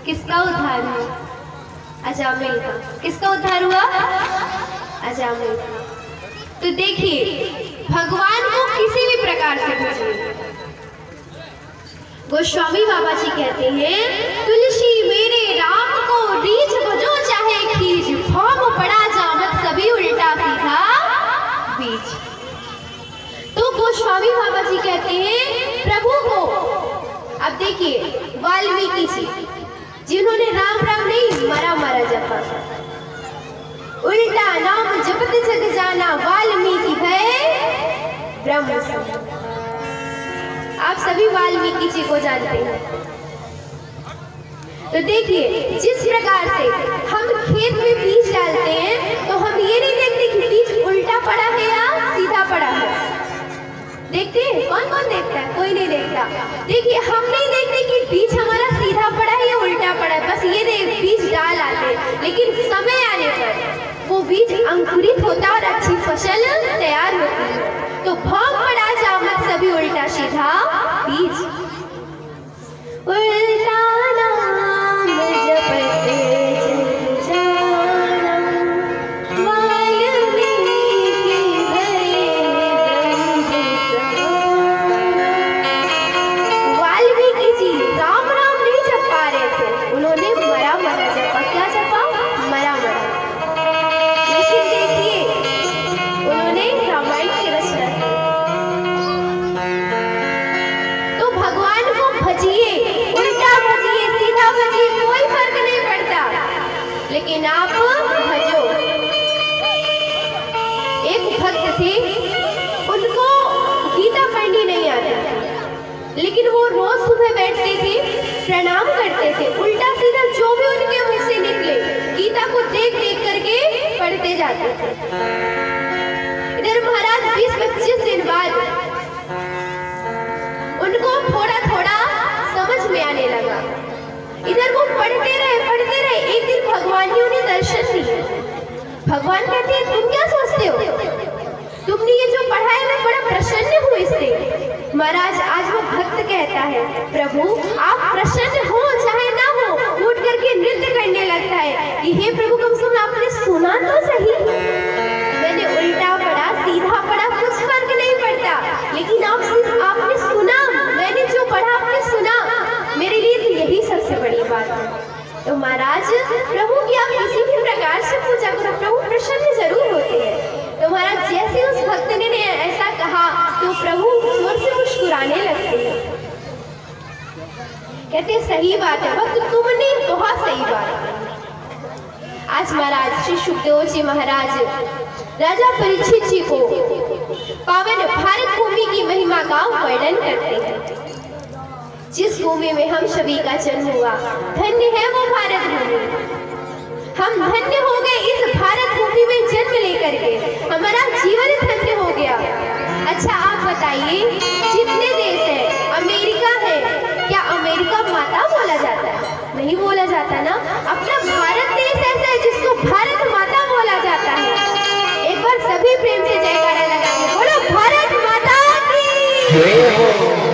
किसका उद्धार हुआ? अजामिल का। किसका उद्धार हुआ? अजामिल का। तो देखिए भगवान को किसी भी प्रकार से भजिए। गोस्वामी बाबा जी कहते हैं तुलसी मेरे राम को रीझ भजो चाहे खींच, भौम पड़ा जामत सभी उल्टा सीधा बीच। तो गोस्वामी बाबा जी कहते हैं प्रभु को, अब देखिए वाल्मीकि जी जिन्होंने राम राम नहीं मरा मरा जपा, उल्टा नाम जपत जग जाना वाल्मीकि भय ब्रह्म सम। आप सभी वाल्मीकि जी को जानते हैं। तो देखिए जिस प्रकार से हम खेत में बीज डालते हैं तो हम ये नहीं देखते कि बीज उल्टा पड़ा है या सीधा पड़ा है। देखते हैं? कौन कौन देखता है? कोई नहीं देखता। देखिए हम नहीं देखते कि बीज हमारा सीधा पड़ा है या उल्टा पड़ा है, बस ये देख बीज डाल आते, लेकिन समय आने पर वो बीज अंकुरित होता और अच्छी फसल तैयार होती है। तो भौम पड़ा जामत सभी उल्टा सीधा बीज। उल्टा नाम जपते जग जाना वाल्मीकि भय ब्रह्म सम। वाल्मीकि जी राम राम नहीं जप पा रहे थे, उन्होंने मरा मरा जपा। क्या जपा? मरा मरा। लेकिन देखिए उन्होंने रामायण की रचना की। तो भगवान को भजिए, उल्टा भजिए, सीधा भजिए, कोई फर्क नहीं पड़ता, लेकिन आप भजो। एक भक्त थे, उनको गीता पढ़नी नहीं आती थी, लेकिन वो रोज सुबह बैठते थे, प्रणाम करते थे, उल्टा सीधा जो भी उनके मुंह से निकले गीता को देख देख करके पढ़ते जाते थे। इधर महाराज 20-25 दिन बाद उनको थोड़ा थोड़ा समझ में आने लगा। इधर वो पढ़ते रहे। एक दिन भगवान ने उन्हें दर्शन दिए। भगवान कहते हैं तुम क्या सोचते हो, तुमने ये जो पढ़ा है मैं बड़ा प्रसन्न हूँ इससे। महाराज आज वो भक्त कहता है प्रभु आप प्रसन्न हो चाहे ना हो, उठ करके नृत्य करने लगता है कि हे प्रभु कम से कम आपने सुना तो सही। मैंने उल्टा पढ़ा सीधा पढ़ा कुछ फर्क नहीं पड़ता, लेकिन आपने सुना, मैंने जो पढ़ा आपने सुना, मेरे लिए तो यही सबसे बड़ी बात है। तो महाराज प्रभु की आप किसी भी प्रकार से पूजा करो, प्रभु प्रसन्न जरूर होते हैं। तो महाराज जैसे उस भक्त ने ऐसा कहा तो प्रभु जोर से मुस्कुराने लगते हैं। कहते सही बात है भक्त, तुमने बहुत सही बात है। आज महाराज श्री सुखदेव जी महाराज राजा परीक्षित जी को पावन भारत भूमि की महिमा का वर्णन करते हैं। जिस भूमि में हम सभी का जन्म हुआ, धन्य है वो भारत भूमि। हम धन्य हो गए इस भारत भूमि में जन्म लेकर के, हमारा जीवन धन्य हो गया। अच्छा आप बताइए जितने देश है, अमेरिका है, क्या अमेरिका माता बोला जाता है? नहीं बोला जाता ना। अपना भारत देश ऐसा है जिसको भारत माता बोला जाता है। एक बार सभी प्रेम से जयकारा लगाएंगे, बोलो भारत माता की।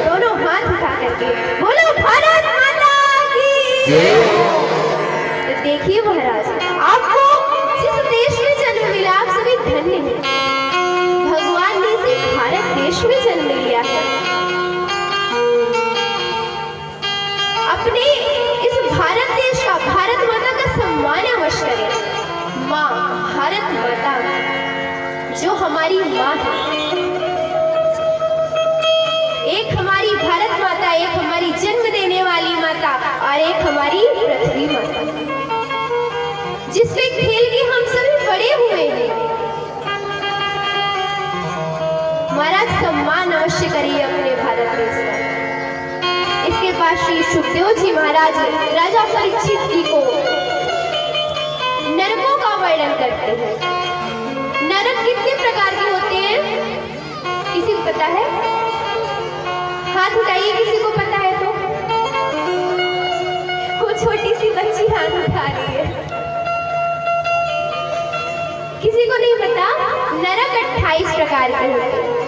दोनों हाथ उठा करके बोलो भारत माता की। तो देखिए महाराज आपको जिस देश में जन्म मिला आप सभी धन्य हैं। भगवान ने इसे भारत देश में जन्म लिया है। अपने इस भारत देश का, भारत माता का सम्मान अवश्य करें। माँ भारत माता जो हमारी माँ है, एक हमारी भारत माता, एक हमारी जन्म देने वाली माता और एक हमारी पृथ्वी माता, जिसपे खेल के हम सभी बड़े हुए हैं। महाराज सम्मान अवश्य करिए अपने भारत देश का। इसके बाद श्री सुखदेव जी महाराज राजा परीक्षित जी को नरकों का वर्णन करते हैं। नरक कितने प्रकार के होते हैं किसी को पता है? हाथ उठाइए किसी को पता है तो। वो छोटी सी बच्ची हाथ उठा रही है। किसी को नहीं पता? नरक 28 प्रकार के होते हैं।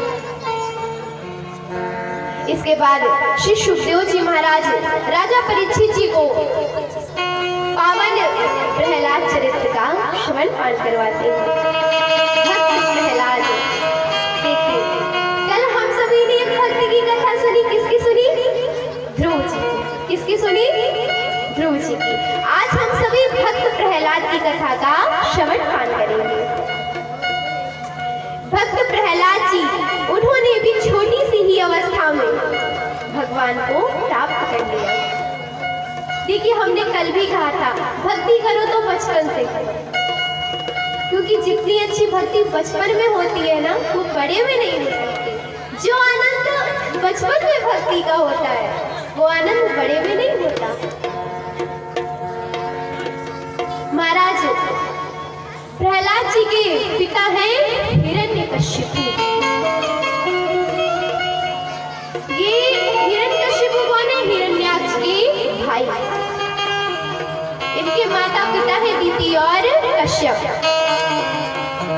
इसके बाद श्री सुखदेव जी महाराज राजा परीक्षित जी को पावन प्रहलाद चरित्र का श्रवण पाठ करवाते हैं। भक्त प्रहलाद, देखिए कल हम सभी ने एक भक्त की कथा सुनी, किसकी सुनी? ध्रुव जी की। किसकी सुनी? ध्रुव जी की। आज हम सभी भक्त प्रहलाद की कथा का श्रवण पाठ करेंगे। भक्त प्रहलाद जी, उन्होंने भी छोटी सी ही अवस्था में भगवान को प्राप्त कर लिया। देखिए हमने कल भी कहा था, भक्ति करो तो बचपन से करो, क्योंकि जितनी अच्छी भक्ति बचपन में होती है ना, वो बड़े में नहीं हो सकती। जो आनंद बचपन में भक्ति का होता है, वो आनंद बड़े में नहीं होता। महाराज प्रहलाद जी के पिता हैं हिरण्यकश्यप। ये हिरण्यकश्यप कौन है? हिरण्याक्ष के भाई। इनके माता पिता है दिति और कश्यप।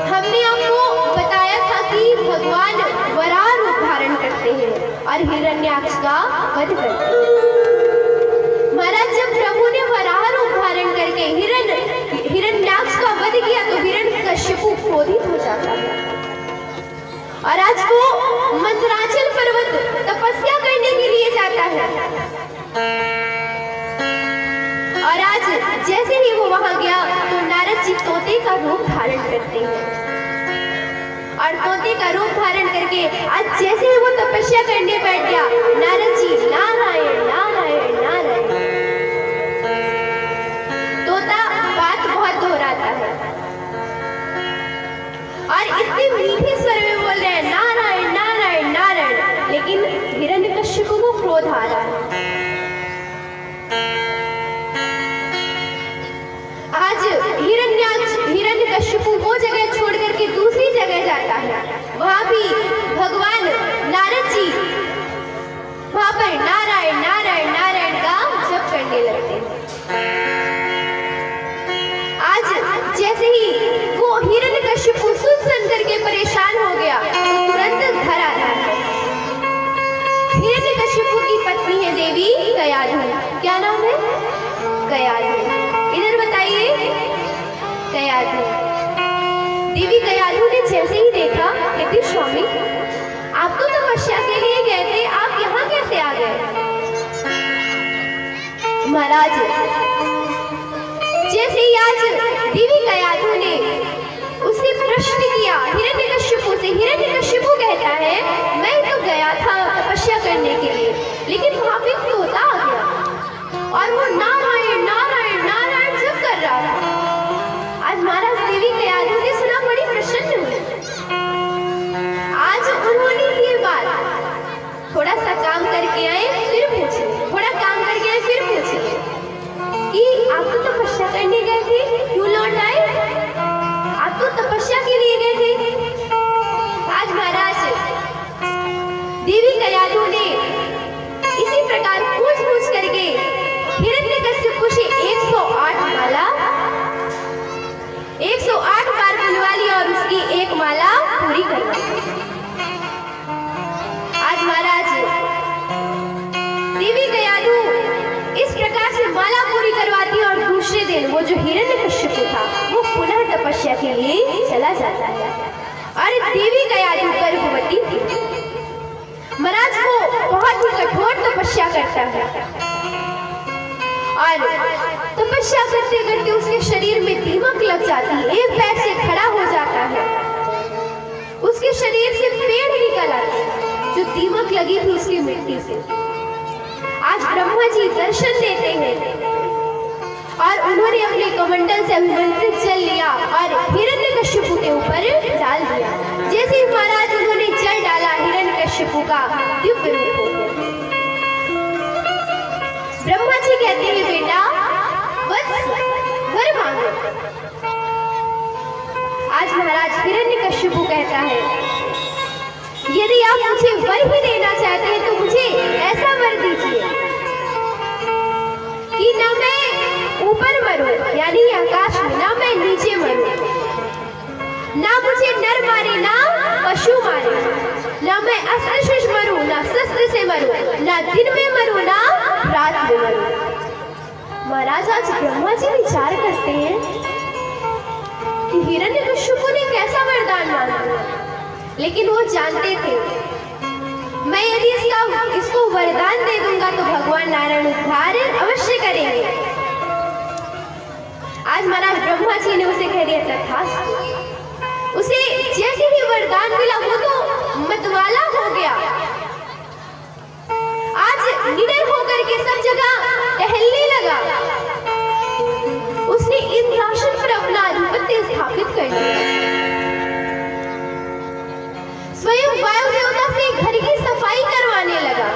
हमने आपको बताया था कि भगवान वराह रूप धारण करते हैं और हिरण्याक्ष का वध करते हैं। महाराज जब प्रभु ने वराह रूप धारण करके हिरण्याक्ष का वध किया तो हिरण्यकश्यप क्रोधित हो जाता है और आज वो मंदराचल पर्वत तपस्या करने के लिए जाता है। और आज जैसे ही वो वहां गया तो नारद जी तोते का रूप धारण करते हैं और तोते का रूप धारण करके आज जैसे ही वो तपस्या करने बैठ गया, नारद जी नारायण नारायण नारायण, तोता बात बहुत दोहराता है और इतने मीठे स्वर में बोल रहे हैं नारायण नारायण नारायण, लेकिन हिरण्यकश्यप को क्रोध आ रहा है। आज हिरण्यकश्यप वो जगह छोड़ करके दूसरी जगह जाता है। वहां भी भगवान नारद जी वहां पर नारायण नारायण नारायण का जप करने लगते हैं। आज जैसे ही वो हिरण्यकश्यप सुन करके परेशान हो गया तो तुरंत घर आता है। हिरण्यकश्यप की पत्नी है देवी गयाधु। क्या नाम है? गयाधु। इधर बताइए, गयाधु। देवी गयाधु ने जैसे ही देखा, कहती स्वामी आप तो तपस्या के लिए गए थे, आप यहाँ कैसे आ गए? महाराज जैसे ही आज देवी गयाधु ने उसे प्रश्न किया हिरण्यकश्यप से, हिरण्यकश्यप कहता है मैं तो गया था तपस्या करने के लिए, लेकिन वहां पे तोता आ गया और वो नारायण नारायण नारायण जप कर रहा था। आज महाराज देवी गयाधु ने सुना, बड़ी प्रसन्न हुई। आज उन्होंने ये बात थोड़ा सा काम करके आए फिर पूछे, थोड़ा काम करके आए फिर पूछे कि आप तो तपस्या करने गए थे, क्यों लौट आए? आप तो तपस्या के लिए गए थे। आज महाराज देवी गयाधु ने इसी प्रकार पूछ करके हिरण्यकश्यप से 108 माला 108 बार बुलवा ली और उसकी एक माला पूरी कर दी। आज महाराज देवी गयाधु इस प्रकार से माला पूरी करवाती और दूसरे दिन वो जो हिरण्यकश्यप था वो पुनः तपस्या के लिए चला जाता है और देवी गयाधु गर्भवती थी। महाराज वो बहुत ही कठोर तपस्या करता है और तपस्या करते करते उसके शरीर में दीमक लग जाती है, एक पैर से खड़ा हो जाता है, उसके शरीर से पेड़ निकल आते हैं जो दीमक लगी थी उसकी मिट्टी से। आज ब्रह्मा जी दर्शन देते हैं और उन्होंने अपने कमंडल से अभिमंत्रित जल लिया और हिरण्यकश्यप के ऊपर डाल दिया। जैसे ही महाराज उन्होंने जल डाला, हिरण्यकश्यप का दिव्य रूप हो गया। ब्रह्मा जी कहते हैं बेटा बस वर मांगो। आज महाराज हिरण्यकश्यप कहता है यदि आप मुझे वर ही देना चाहते हैं तो मुझे ऐसा वर दीजिए कि ना मैं ऊपर मरूं यानी आकाश में, ना मैं नीचे मरूं, ना मुझे नर मारे ना पशु मारे, ना मैं अस्त्र से मरूं ना शस्त्र से मरूं, ना दिन में मरूं ना रात में मरूं। महाराज आज ब्रह्मा जी विचार करते हैं कि हिरण्यकश्यप ने कैसा वरदान मांगा, लेकिन वो जानते थे मैं यदि इसको वरदान दे दूंगा तो भगवान नारायण उद्धार अवश्य करेंगे। आज महाराज ब्रह्मा जी ने उसे कह दिया तथास्तु। उसे जैसे ही वरदान मिला वो तो मतवाला हो गया। आज निडर होकर के सब जगह टहलने लगा। उसने इंद्रासन पर अपना आधिपत्य स्थापित कर दिया। स्वयं वायु देवता से घर की सफाई करवाने लगा।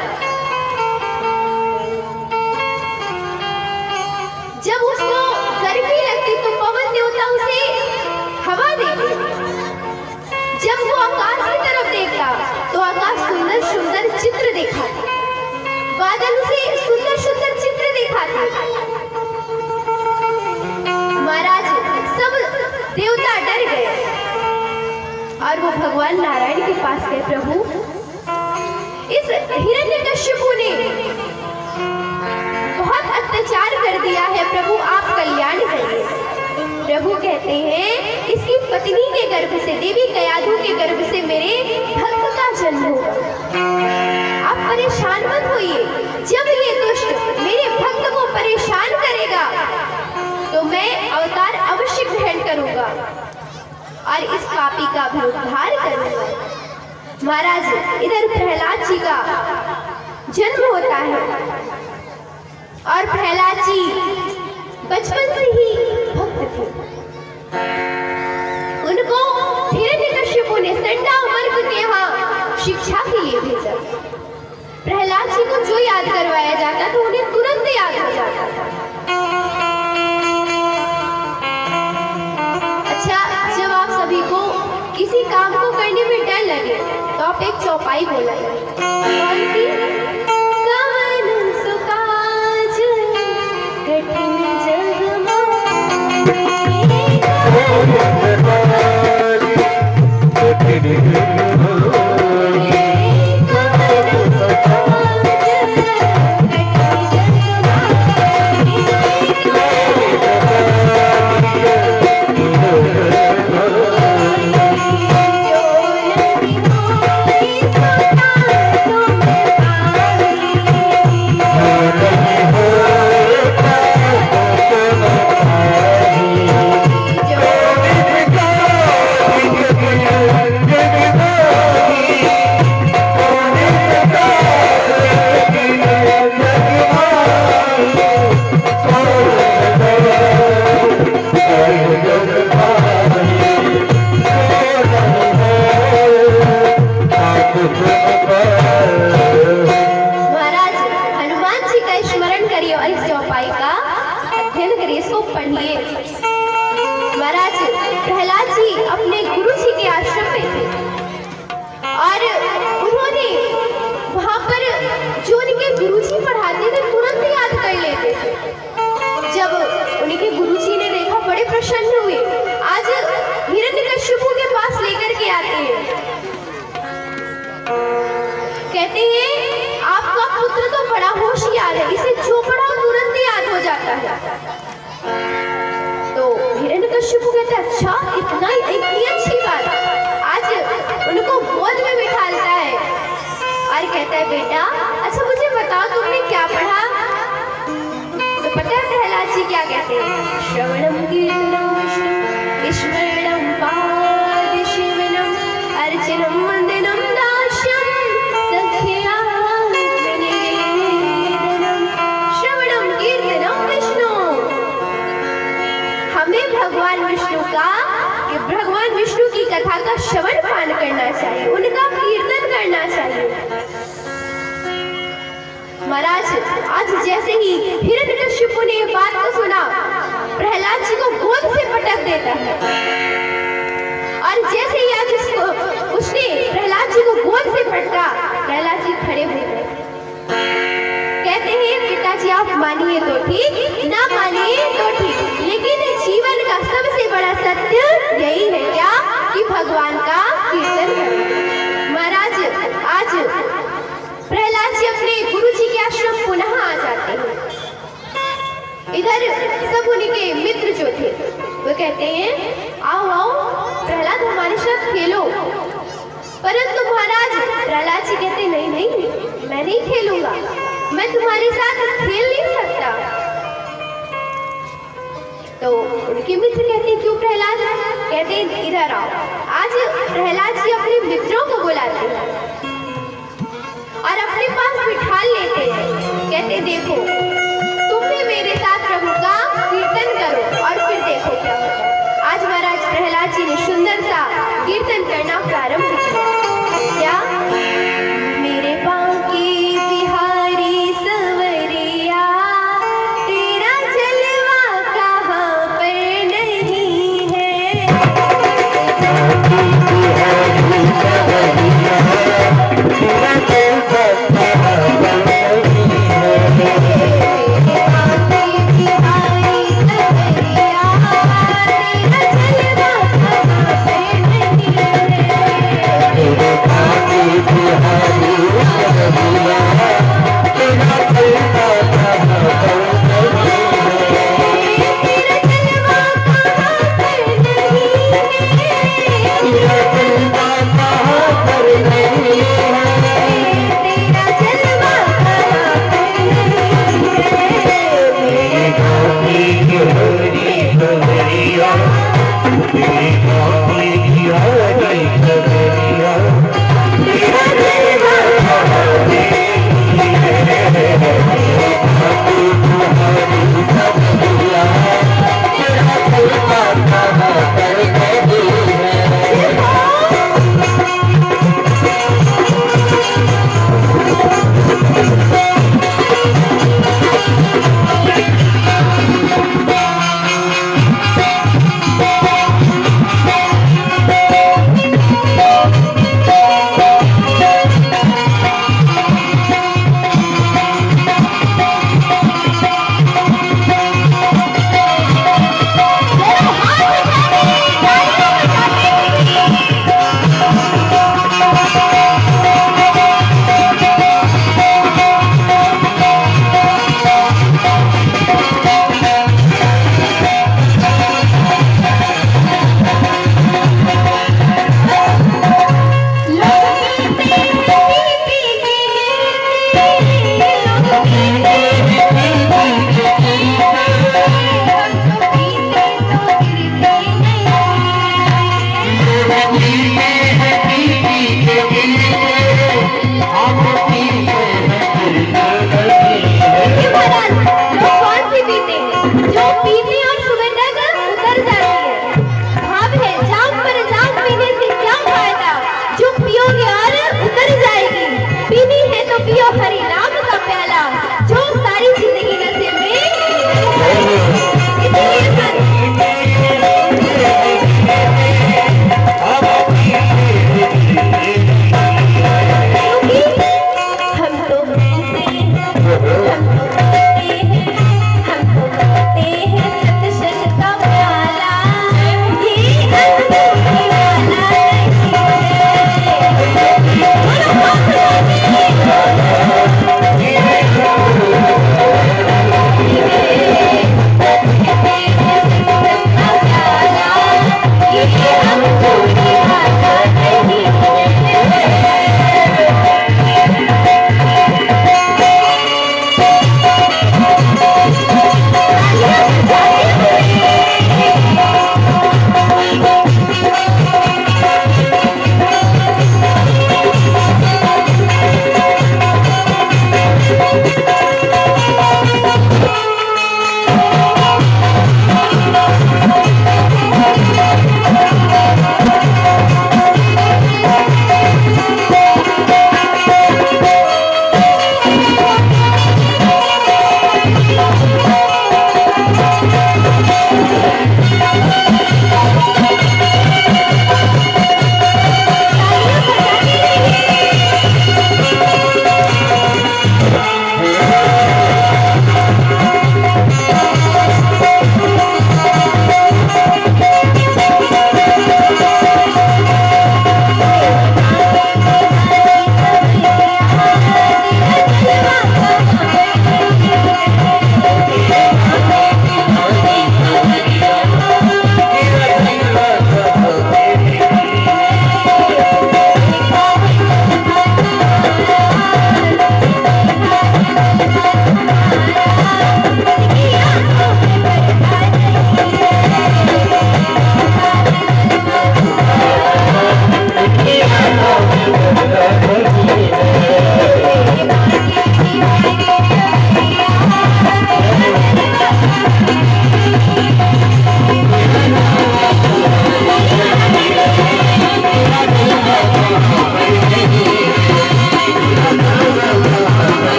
जब उसको गर्मी लगती तो पवन देवता उसे हवा देते। जब वो आकाश की तरफ देखता तो आकाश सुंदर सुंदर चित्र दिखाते, बादल उसे सुंदर सुंदर चित्र दिखाते। महाराज सब देवता डर गए और वो भगवान नारायण के पास गए, प्रभु इस हिरण्यकश्यप ने बहुत अत्याचार कर दिया है, प्रभु आप कल्याण करिए। प्रभु कहते हैं इसकी पत्नी के गर्भ से, देवी कयाधु के गर्भ से मेरे भक्त का जन्म होगा। आप परेशान मत होइए। जब ये दुष्ट मेरे भक्त को परेशान करेगा तो मैं अवतार अवश्य ग्रहण करूंगा और इस पापी का भी उद्धार करूंगा। महाराज इधर प्रहलाद जी का जन्म होता है और प्रहलाद जी बचपन से ही भक्त थे। उनको हिरण्यकश्यप ने संडामर्क के यहाँ शिक्षा के लिए भेजा। प्रहलाद जी को जो याद करवाया जाता तो उन्हें तुरंत याद हो जाता था। अच्छा, जब आप सभी को किसी काम को करने में डर लगे तो आप एक चौपाई बोला कौन सी? कवन सुकाज कठिन जग हिरण्यकश्यप कहते अच्छा इतनी अच्छी बात। आज उनको गोद में बिठाता है और कहता है बेटा अच्छा मुझे बताओ तुमने क्या पढ़ा? तो पता है प्रहलाद जी क्या कहते हैं? श्रवणम कीर्तनम विष्णु स्मरणम पाद शिवनम अर्चनम वंदनम दास्यम सख्याम निवेदनम। श्रवणम कीर्तनम विष्णु, हमें भगवान विष्णु की कथा का श्रवण पान करना चाहिए, उनका कीर्तन करना चाहिए। महाराज आज जैसे ही हिरण्यकश्यप ने ये बात को सुना प्रहलाद जी को गोद से पटक देता है और जैसे ही आज उसने प्रहलाद जी को गोद से पटका प्रहलाद जी खड़े हो गए। कहते हैं पिताजी आप मानिए तो ठीक, ना मानिए तो ठीक, लेकिन जीवन का सबसे बड़ा सत्य यही है क्या कि भगवान का कीर्तन करें। महाराज आज प्रहलाद जी अपने गुरु जी के आश्रम पुनः आ जाते हैं। इधर जी कहते नहीं नहीं, मैं नहीं खेलूंगा, मैं तुम्हारे साथ खेल नहीं सकता। तो उनके मित्र कहते क्यों प्रहलाद? कहते इधर आओ। आज प्रहलाद जी अपने मित्रों को बुलाते हैं और अपने पास बिठा लेते हैं। कहते देखो, तुम भी मेरे साथ प्रभु का कीर्तन करो और फिर देखो क्या होता है। आज महाराज प्रहलाद जी ने सुंदर सा कीर्तन करना प्रारंभ किया। क्या? मेरे बांके बिहारी सवरिया, तेरा जलवा कहाँ पर नहीं है।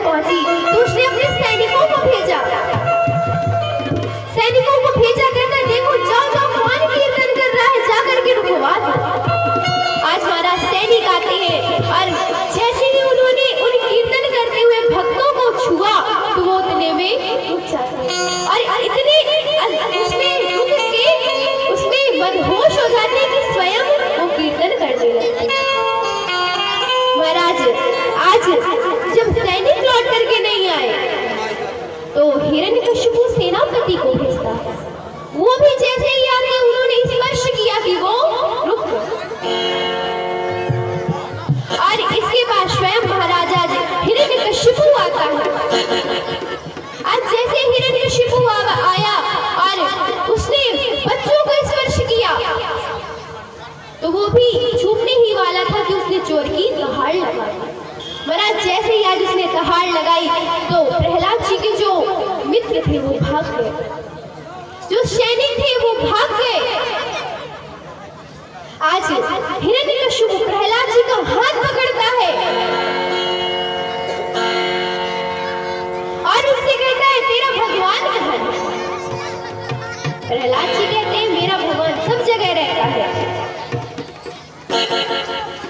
जब पहुंची तो उसने अपने सैनिकों को भेजा कहता देखो जाओ जाओ कौन कीर्तन कर रहा है, जाकर के रुकवा दो। आज महाराज सैनिक आते हैं और जैसे ही उन्होंने उन कीर्तन करते हुए भक्तों को छुआ तो वो उतने में रुक जाते हैं और इतने उसमें रुक के उसमें मदहोश हो जाते हैं कि स्वयं वो कीर्तन करने लगते हैं। महाराज आज जब सैनिक लौट करके नहीं आए तो हिरण्यकशिपु सेनापति को भेजता है। वो भी जैसे ही आके उन्होंने स्पर्श किया कि वो रुक गए और इसके बाद स्वयं महाराजा हिरण्यकशिपु आता है। आज जैसे हिरण्यकशिपु आया और उसने बच्चों को स्पर्श किया तो वो भी छूटने ही वाला था कि उसने चोर की दहाड़ लगाई। महाराज जैसे ही आज उसने दहाड़ लगाई तो प्रहलाद जी के जो मित्र थे वो भाग गए, जो सैनिक थे वो भाग गए। आज हिरण्यकशिपु प्रहलाद जी का हाथ पकड़ता है और उससे कहता है तेरा भगवान कहाँ है? प्रहलाद जी कहते हैं मेरा भगवान सब जगह रहता है।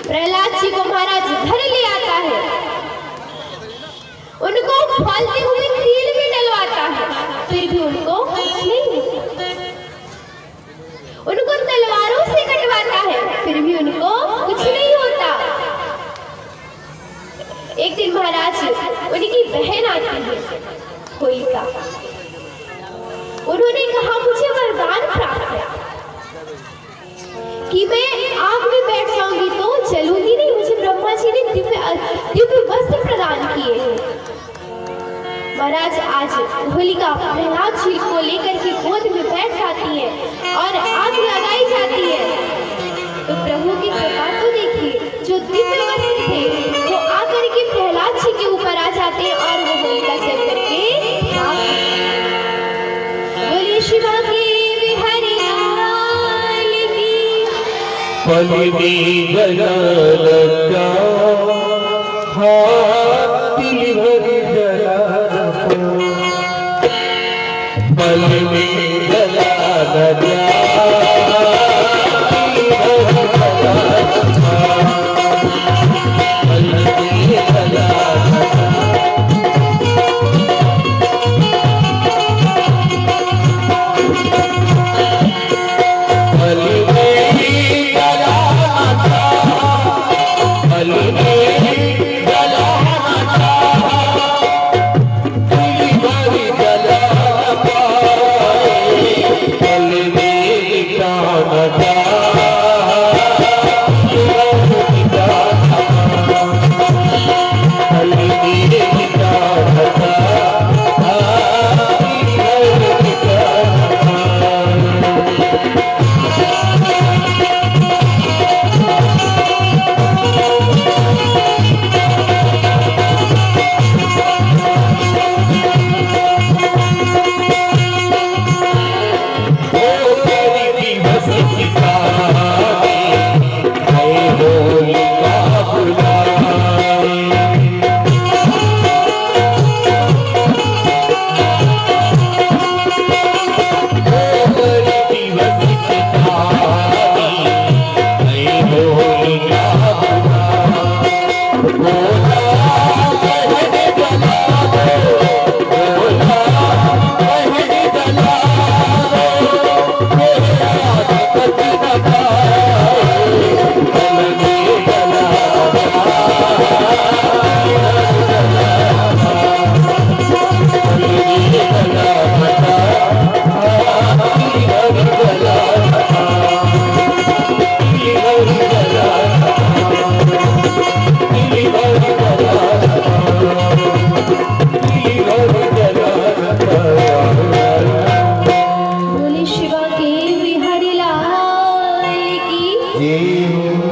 प्रहलाद जी को महाराज घर ले आता है, उनको फलते हुए तीर भी डलवाता है, फिर भी उनको कुछ नहीं होता। उनको तलवारों से कटवाता है, फिर भी उनको कुछ नहीं होता। एक दिन महाराज उनकी बहन आती है होलिका, उन्होंने कहा मुझे वरदान प्राप्त है कि मैं आग में बैठ जाऊंगी तो जलूंगी नहीं। मुझे ब्रह्मा जी ने दिव्य वस्त्र प्रदान किए हैं। महाराज आज होलिका प्रहलाद जी को लेकर के गोद में बैठ जाती है और आग लगाई जाती है तो प्रभु की कृपा तो देखिए, जो दिव्य वस्त्र थे वो आकर के प्रहलाद जी के ऊपर आ जाते हैं और वो होलिका जल करके बोलिए शिवा की बिहारी लाल की। पलनी जला लगा हाथी भर जला रखो, पलनी जला लगा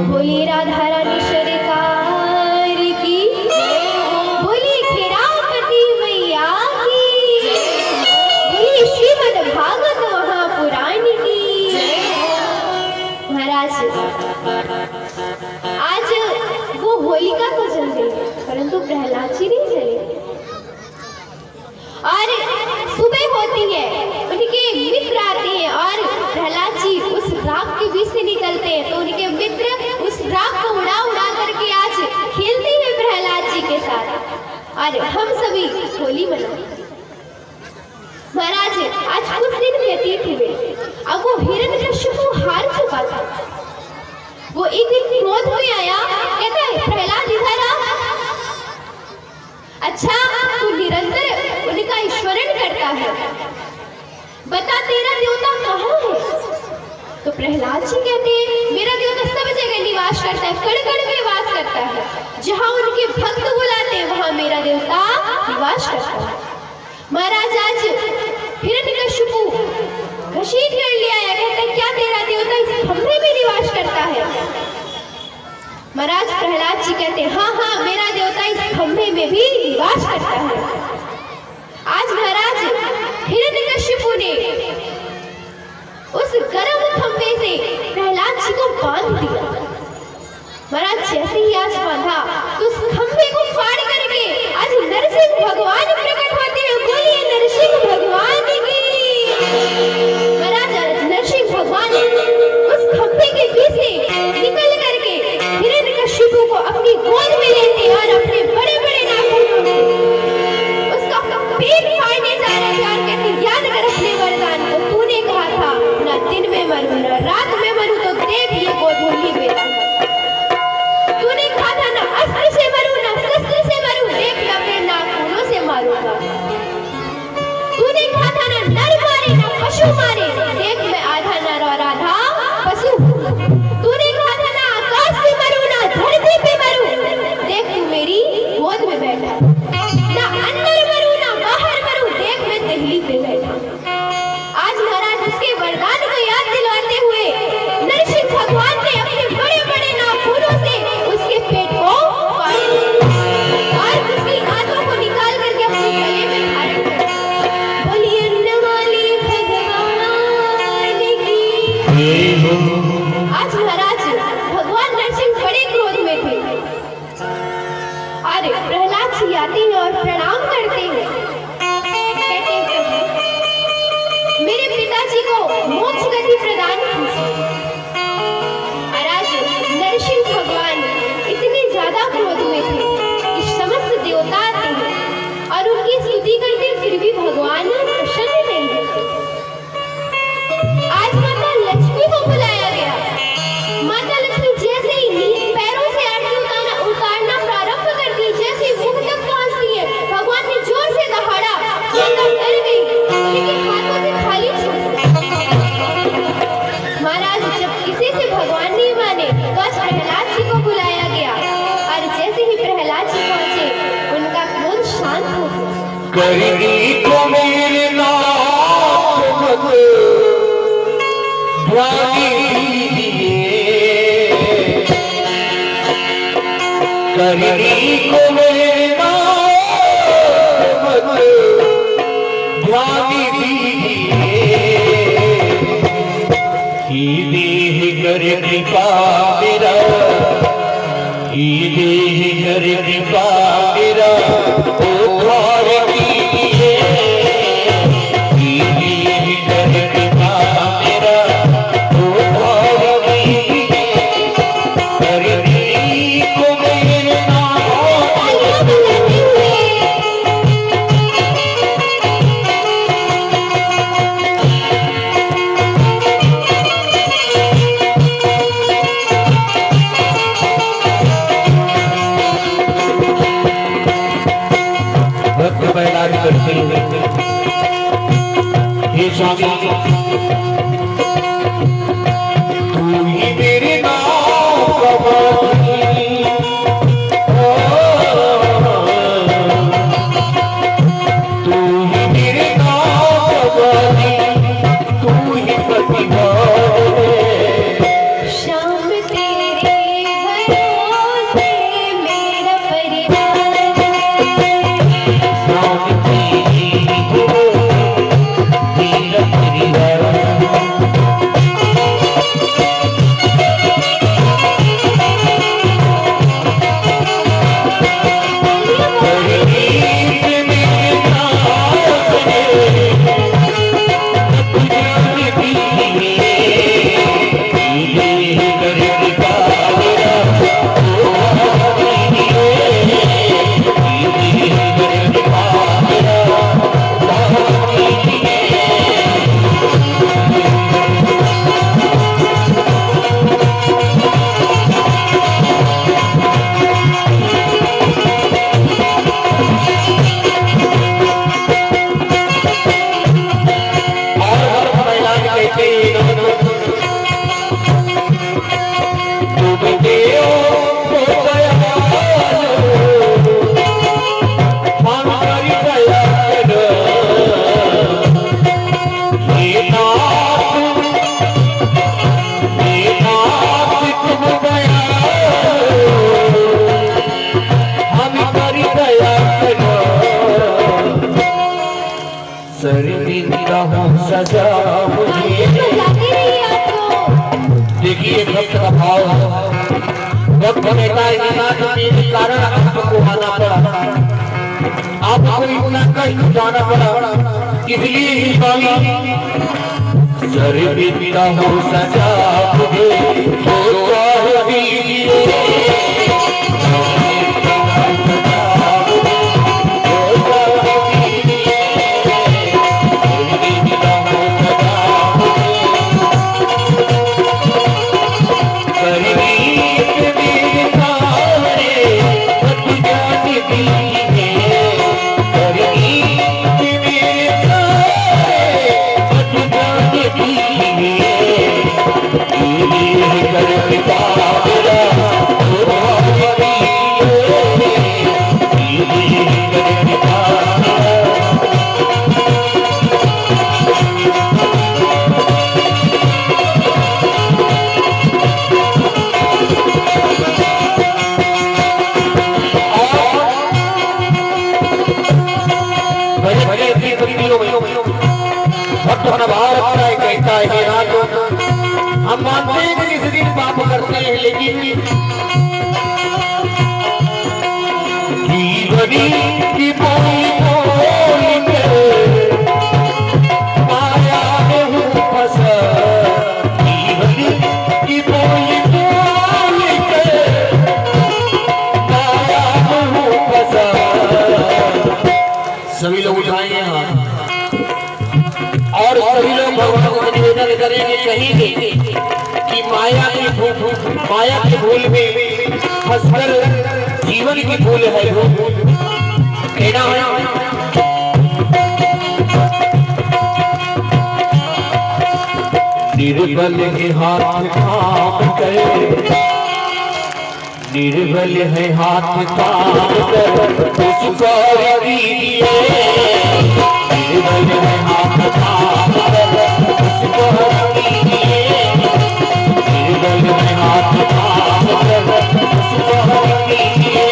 बोलिए राधा रानी सरकार की, बोलिए खेरापति मैया की, बोलिए श्रीमद् भागवत महापुराण की। महाराज आज वो होलिका तो जल गई परंतु प्रहलाद जी नहीं जले। और सुबह होती है, उनके मित्र आते हैं और प्रहलाद जी उस राख के बीच से निकलते हैं, तो उनके मित्र उस राख को उड़ा उड़ा करके आज खेलते हैं प्रहलाद जी के साथ और हम सभी होली मनाते हैं। महाराज आज कुछ दिन व्यतीत हुए, अब वो हिरण्यकश्यप हार चुका था। वो एक दिन क्रोध में आया, कहता है प्रहलाद इधर आ। अच्छा तू निरंतर उनका स्मरण करता है, बता तेरा देवता कहाँ है? तो प्रहलाद जी कहते हैं मेरा देवता सब जगह निवास करता है, कण कण में वास करता है, जहाँ उनके भक्त बुलाते हैं वहाँ मेरा देवता निवास करता है। महाराज आज हिरण्यकश्यप घसीट कर ले आया, कहता है क्या तेरा देवता इस खंभे में निवास करता है? महाराज प्रहलाद जी कहते हैं हाँ हाँ मेरा देवता इस खंभे में भी निवास करता है। आज महाराज हिरण्यकश्यप ने उस गर्म खंभे से प्रहलाद जी को बांध दिया। महाराज जैसे ही आज बांधा तो उस खंभे को फाड़ करके आज नरसिंह भगवान प्रकट होते हैं। बोलिए नरसिंह भगवान की। महाराज नरसिंह भगवान उस खंभे के बीच से निकल करके हिरण्यकश्यप को अपनी गोद में लेते और अपने बड़े बड़े नाखूनों से उसका पेट फाड़ने जा रहे थे और कहते याद कर अपने वरदान को, तूने कहा था ना दिन में मरूं ना रात में मरूं, तो देख ये गोद होली बेटा। तूने कहा था ना अस्त्र से मरूं ना शस्त्र से मरूं, देख मैं अपने नाखूनों से मारूंगा। तूने कहा था ना नर मारे ना पशु मारे, देख मैं आधा नर और आधा पशु। तूने कहा था ना आकाश पे मरूं ना धरती पे मरूं, देख तू मेरी गोद में बैठा। ना अंदर मरूं ना बाहर मरूं, देख मैं दहली पे बैठा। आज महाराज उसके वरदान को याद दिलवाते हुए नरसिंह भगवान ने अपने बड़े बड़े नाखूनों से उसके पेट को फाड़ दिया और उसकी आंतों को निकाल करके अपने गले में धारण कर दिया। बोलिए अन्नवाली भगवान की। आज महाराज भगवान नरसिंह बड़े क्रोध में थे और प्रहलाद जी आते हैं और प्रणाम करते हैं, कहते हैं मेरे पिताजी को मोक्ष गति प्रदान कीजिए। और आज नरसिंह भगवान इतने ज्यादा क्रोध में थे कि समस्त देवता आते हैं और उनकी स्तुति करते, फिर भी भगवान प्रसन्न नहीं होते। आज माता लक्ष्मी को बुलाया गया। माता लक्ष्मी जैसे ही पैरों से आरती उतारना प्रारंभ करती है, जैसे ही मुख तक पहुंचती है, भगवान ने जोर से दहाड़ा, माता डर गई लेकिन हाथों से खाली छोड़। महाराज जब किसी से भगवान नहीं माने तो आज प्रहलाद जी को बुलाया गया और जैसे ही प्रहलाद जी पहुंचे उनका क्रोध शांत हो गया। करनी को मेरे नाम मत करनी को मेरे नाम मत ध्यान दीजिए, देह कर कृपा मेरा, देह कर कृपा मेरा उद्धार कीजिए, देह कर कृपा मेरा उद्धार कीजिए। करनी को मेरे प्रहलाद करते हे स्वामी तू ही मेरे नाम का मालिक, तू ही मेरे नाम का मालिक, तू ही प्रतिभा शाम तेरे भरोसे मेरा परिवार, शर्मिंदा हो सजा मुझे। जाती रही आप तो। देखिए भक्त का भाव है। भक्त कहता है कि नाथ मेरे कारण आपको आना पड़ा, आपको इतना कष्ट उठाना पड़ा, इसलिए ही स्वामी शर्मिंदा हो सजा मुझे जो कह दीजिए। हम मानते हैं कि किसी दिन पाप करते हैं, लेकिन जीवनी की बोली बोल के माया में हूँ फंसा। जीवनी की बोली बोल के माया में हूँ फंसा। सभी लोग उठाएंगे हाथ और सभी लोग भगवान को निवेदन करेंगे, कहेंगे कि माया के भूल में फंसकर जीवन की भूल है कहना है। निर्बल के हाथ थाम कर, निर्बल है हाथ थाम कर उसको दीजिए। निर्बल है हाथ थाम कर उसको दीजिए। निर्बल है हाथ थाम कर उसको दीजिए।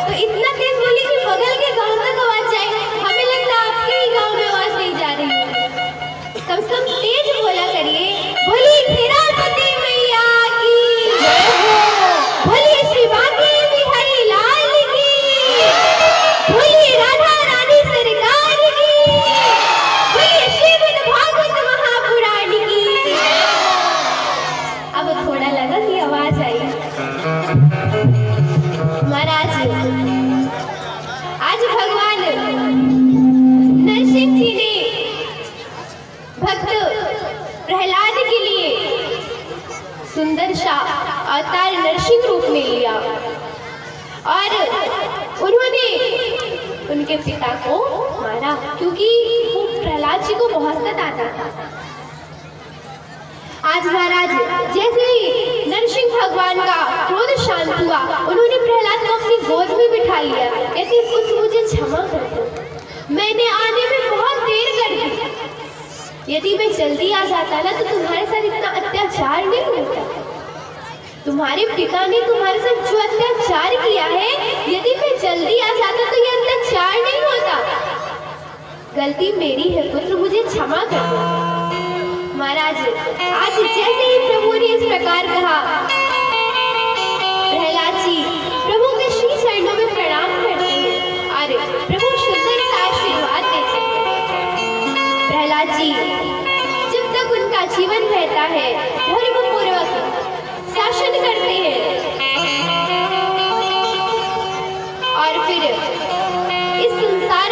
तो इतना तेज बोली कि बगल के गांव तक आवाज जाए। हमें लगता है आपके ही गांव में आवाज नहीं जा रही है। कम से कम तेज बोला करिए। बोली खिरापति मैया की जय हो। बोली श्री बांके बिहारी लाल की। बोली राधा रानी सरकार की। बोली श्रीमद् भागवत महापुराण की। अब थोड़ा लगा कि आवाज आई। महाराज आज भगवान नरसिंह जी ने भक्त प्रहलाद के लिए सुंदर सा अवतार नरसिंह रूप में लिया और उन्होंने उनके पिता को मारा, क्योंकि वो प्रहलाद जी को बहुत सताता था। आज महाराज जैसे ही नरसिंह भगवान का क्रोध शांत हुआ, उन्होंने प्रहलाद को अपनी गोद में बिठा लिया। कहते कुछ मुझे क्षमा कर दो, मैंने आने में बहुत देर कर दी। यदि मैं जल्दी आ जाता ना तो तुम्हारे साथ इतना अत्याचार नहीं होता। तुम्हारे पिता ने तुम्हारे साथ जो अत्याचार किया है, यदि मैं जल्दी आ जाता तो ये अत्याचार नहीं होता। गलती मेरी है पुत्र, मुझे क्षमा कर दो। महाराज आज जैसे ही प्रभु ने इस प्रकार कहा, प्रहलाद जी प्रभु के श्री चरणों में प्रणाम करते हैं और प्रभु सुंदर सा आशीर्वाद देते हैं। प्रहलाद जी जब तक उनका जीवन रहता है धर्म पूर्वक शासन करते हैं और फिर इस संसार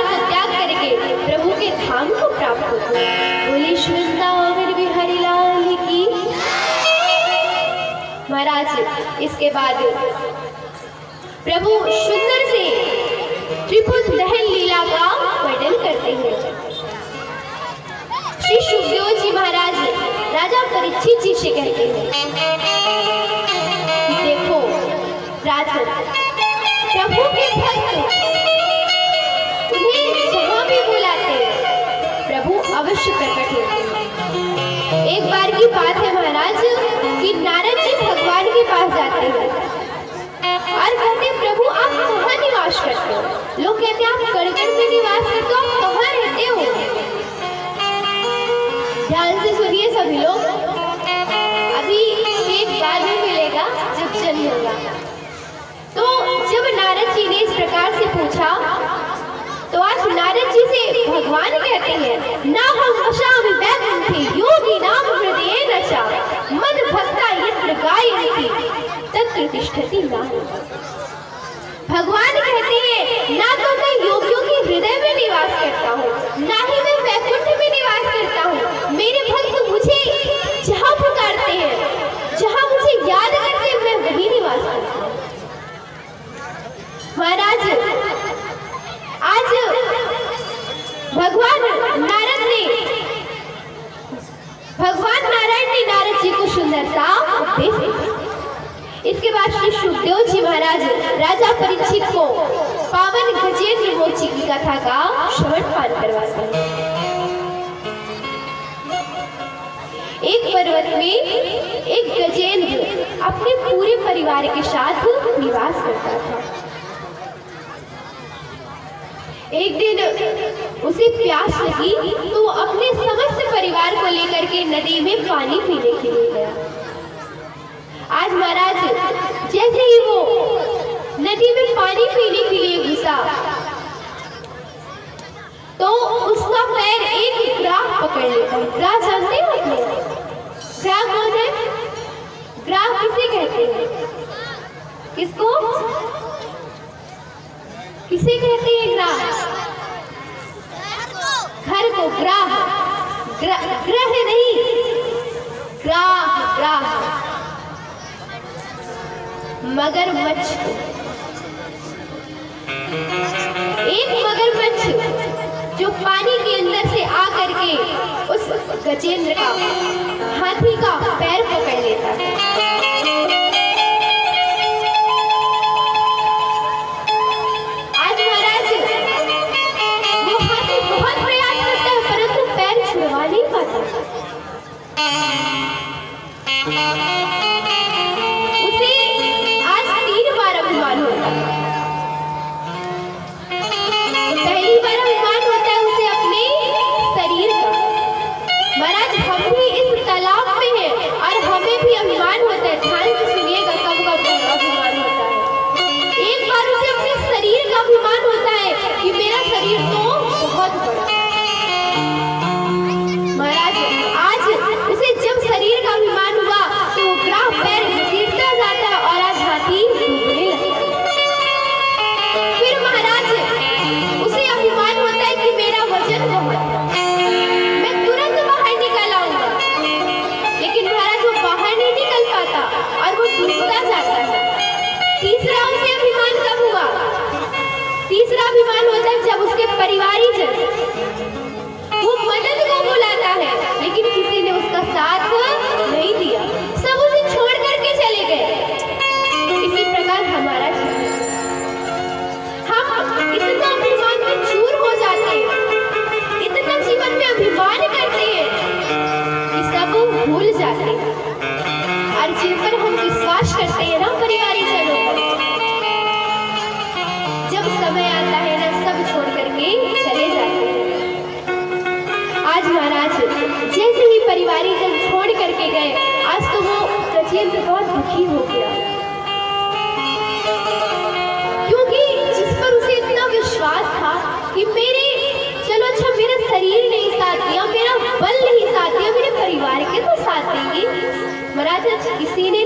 बोले वृंदावन बिहारी लाल की। महाराज इसके बाद प्रभु सुंदर से त्रिभुज दहन लीला का वर्णन करते हैं। श्री सुखदेव जी महाराज राजा परीक्षित जी से कहते हैं, देखो राजन, प्रभु के भक्त उन्हें जहां भी बुलाते हैं प्रभु अवश्य प्रकट होते हैं। एक बार की बात है महाराज कि नारद जी भगवान के पास जाते हैं और कहते हैं, प्रभु आप कहाँ निवास करते हो? लोग कहते हैं आप कड़कड़ में निवास करते हो, आप कहाँ रहते हो? ध्यान से सुनिए सभी लोग, अभी एक बाद में मिलेगा जब जन्म होगा। तो जब नारद जी ने इस प्रकार से पूछा तो आज नारद जी से भगवान कहते हैं, ना हम वशाम वैकुंठे योगी नाम हृदये नचा मद भक्ता यत्र गायन्ति तत्र तिष्ठति नाम। भगवान कहते हैं, ना तो मैं योगियों के हृदय में निवास करता हूँ, ना ही मैं वैकुंठ में निवास करता हूँ। मेरे भक्त मुझे जहाँ पुकारते हैं, जहाँ मुझे याद करते हैं, मैं वही निवास करता हूँ। महाराज आज भगवान नारायण ने नारद जी को सुंदर सा उपदेश दिया। इसके बाद श्री सुखदेव जी महाराज राजा परीक्षित को पावन गजेंद्र मोची की कथा का श्रवण पान करवाते हैं। एक पर्वत में एक गजेंद्र अपने पूरे परिवार के साथ निवास करता था। एक दिन उसे प्यास लगी तो वो अपने समस्त परिवार को लेकर के नदी में पानी पीने के लिए गया। आज महाराज जैसे ही वो नदी में पानी पीने के लिए घुसा तो उसका पैर एक ग्राह पकड़ लेता है। ग्राह जानते हो अपने? ग्राह कौन है? ग्राह किसे कहते हैं? किसको? किसे कहते हैं ग्राह? घर को ग्राह, ग्रह नहीं, ग्राह, ग्राह मगरमच्छ। एक मगरमच्छ जो पानी के अंदर से आकर के उस गजेंद्र का, हाथी का पैर पकड़ लेता है। आज महाराज वो हाथी बहुत प्रयास करता है परंतु पैर छुड़वा नहीं पाता। पहली बार अभिमान होता है उसे अपने शरीर का। महाराज हम भी इस तालाब में हैं और हमें भी अभिमान होता है। ध्यान से सुनिएगा कब कब अभिमान होता है। एक बार उसे अपने शरीर का अभिमान होता है कि मेरा शरीर तो बहुत बड़ा है। महाराज आज उसे जब शरीर का अभिमान हुआ तो वो ग्राह पैर घसीटता जाता है और आज हाथी डूबने लगता है। फिर महाराज उसे अभिमान होता है कि मेरा वजन बहुत है, मैं तुरंत बाहर निकल आऊंगा। लेकिन महाराज वो बाहर नहीं निकल पाता और वो डूबता जाता है। तीसरा उसे अभिमान कब हुआ? तीसरा अभिमान होता है जब उसके परिवारीजन वो मदद को बुलाता है लेकिन किसी ने उसका साथ नहीं दिया, सब उसे छोड़ करके चले गए। इसी प्रकार हमारा जीवन, हम इतना अभिमान में चूर हो जाते हैं, इतना जीवन में अभिमान करते हैं कि सब भूल जाते हैं। और जिन पर हम विश्वास करते हैं ना परिवारीजनों पर, जब समय आता है ना सब छोड़ करके चले जाते हैं। आज महाराज जैसे ही परिवारीजन छोड़ करके गए, आज तो वो गजेंद्र बहुत दुखी हो गया क्योंकि जिस पर उसे इतना विश्वास था कि मेरे, चलो अच्छा मेरा शरीर नहीं साथ दिया, मेरा बल नहीं साथ दिया, मेरे परिवार के तो साथ देंगे। महाराज किसी ने